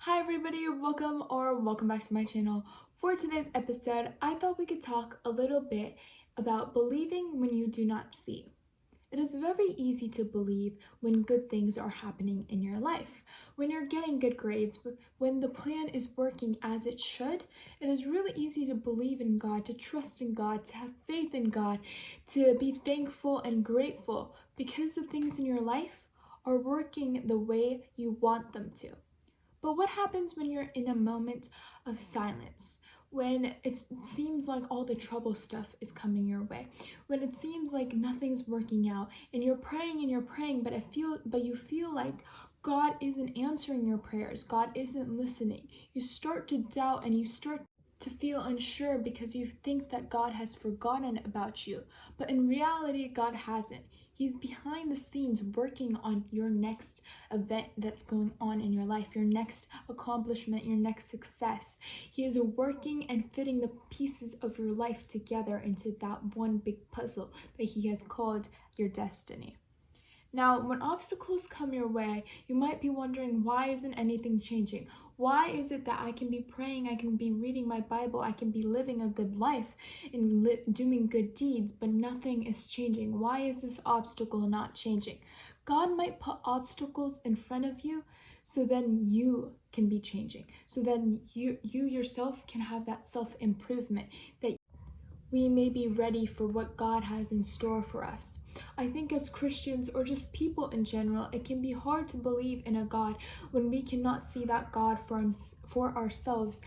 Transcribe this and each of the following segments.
Hi everybody, welcome back to my channel. For today's episode, I thought we could talk a little bit about believing when you do not see. It is very easy to believe when good things are happening in your life. When you're getting good grades, when the plan is working as it should, it is really easy to believe in God, to trust in God, to have faith in God, to be thankful and grateful because the things in your life are working the way you want them to. But what happens when you're in a moment of silence? When it seems like all the trouble stuff is coming your way, when it seems like nothing's working out, and you're praying, but you feel like God isn't answering your prayers, God isn't listening. You start to doubt and you start to feel unsure because you think that God has forgotten about you. But in reality, God hasn't. He's behind the scenes working on your next event that's going on in your life, your next accomplishment, your next success. He is working and fitting the pieces of your life together into that one big puzzle that He has called your destiny. Now, when obstacles come your way, you might be wondering, why isn't anything changing? Why is it that I can be praying, I can be reading my Bible, I can be living a good life and doing good deeds, but nothing is changing? Why is this obstacle not changing? God might put obstacles in front of you so then you can be changing, so then you yourself can have that self-improvement, that we may be ready for what God has in store for us. I think as Christians, or just people in general, it can be hard to believe in a God when we cannot see that God for ourselves,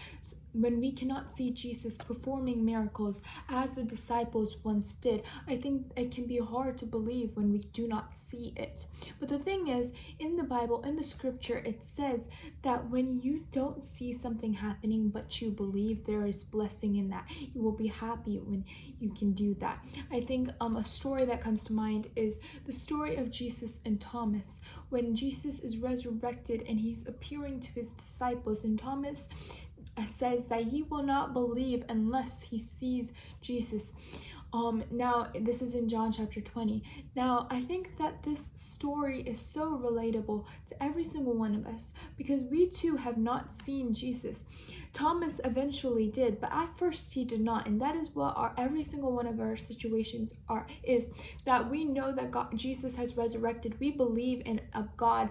when we cannot see Jesus performing miracles as the disciples once did. I think it can be hard to believe when we do not see it. But the thing is, in the Bible, in the scripture, it says that when you don't see something happening but you believe, there is blessing in that. You will be happy when you can do that. I think a story that comes to mind is the story of Jesus and Thomas. When Jesus is resurrected and he's appearing to his disciples, and Thomas says that he will not believe unless he sees Jesus. Now this is in John chapter 20. Now I think that this story is so relatable to every single one of us because we too have not seen Jesus. Thomas eventually did, but at first he did not, and that is what every single one of our situations is that we know that Jesus has resurrected. We believe in a God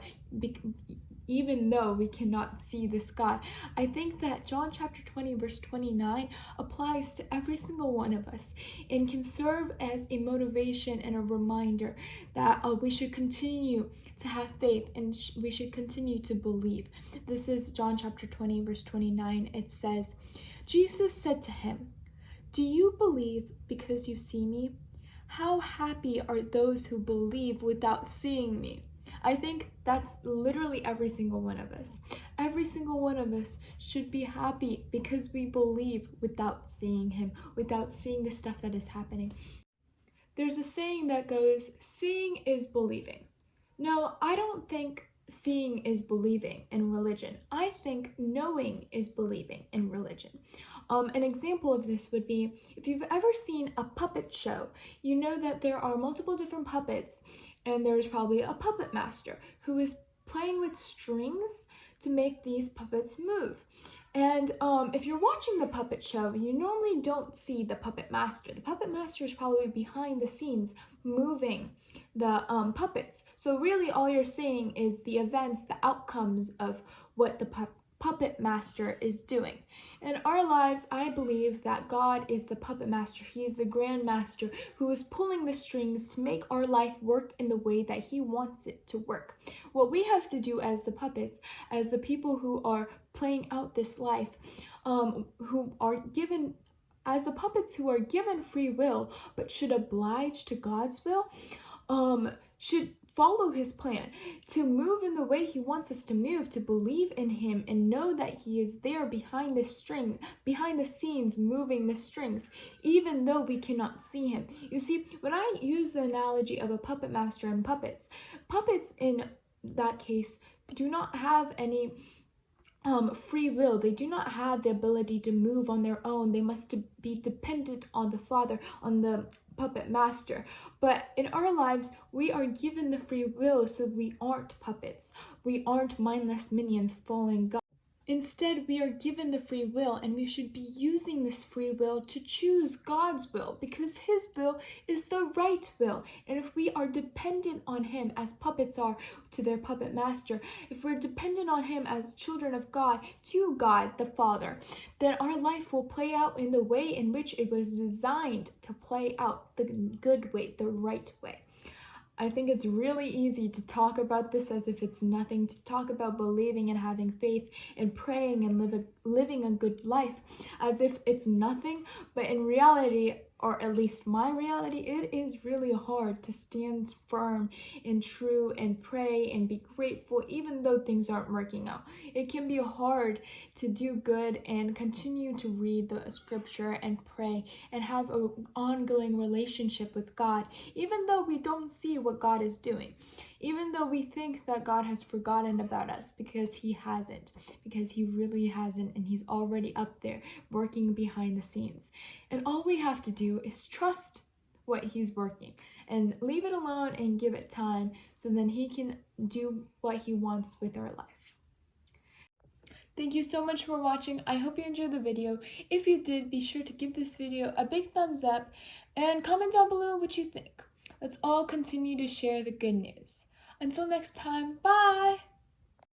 even though we cannot see this God. I think that John chapter 20 verse 29 applies to every single one of us and can serve as a motivation and a reminder that we should continue to have faith and we should continue to believe. This is John chapter 20 verse 29. It says, Jesus said to him, "Do you believe because you see me? How happy are those who believe without seeing me?" I think that's literally every single one of us. Every single one of us should be happy because we believe without seeing Him, without seeing the stuff that is happening. There's a saying that goes, seeing is believing. No, I don't think seeing is believing in religion. I think knowing is believing in religion. An example of this would be, if you've ever seen a puppet show, you know that there are multiple different puppets, and there's probably a puppet master who is playing with strings to make these puppets move. And if you're watching the puppet show, you normally don't see the puppet master. The puppet master is probably behind the scenes moving the puppets. So really all you're seeing is the events, the outcomes of what the puppet master is doing. In our lives, I believe that God is the puppet master. He is the grand master who is pulling the strings to make our life work in the way that He wants it to work. What we have to do as the puppets, as the people who are playing out this life, as the puppets who are given free will but should oblige to God's will, should follow His plan, to move in the way He wants us to move, to believe in Him and know that He is there behind the scenes moving the strings, even though we cannot see Him. You see, when I use the analogy of a puppet master and puppets in that case do not have any free will. They do not have the ability to move on their own. They must be dependent on the Father, on the puppet master. But in our lives, we are given the free will, so we aren't puppets. We aren't mindless minions following God. Instead, we are given the free will, and we should be using this free will to choose God's will, because His will is the right will. And if we are dependent on Him, as puppets are to their puppet master, if we're dependent on Him as children of God to God the Father, then our life will play out in the way in which it was designed to play out, the good way, the right way. I think it's really easy to talk about this as if it's nothing, to talk about believing and having faith and praying and living a good life as if it's nothing, but in reality, or at least my reality, it is really hard to stand firm and true and pray and be grateful even though things aren't working out. It can be hard to do good and continue to read the scripture and pray and have an ongoing relationship with God, even though we don't see what God is doing. Even though we think that God has forgotten about us, because He hasn't, because He really hasn't, and He's already up there working behind the scenes. And all we have to do is trust what He's working and leave it alone and give it time, so then He can do what He wants with our life. Thank you so much for watching. I hope you enjoyed the video. If you did, be sure to give this video a big thumbs up and comment down below what you think. Let's all continue to share the good news. Until next time, bye!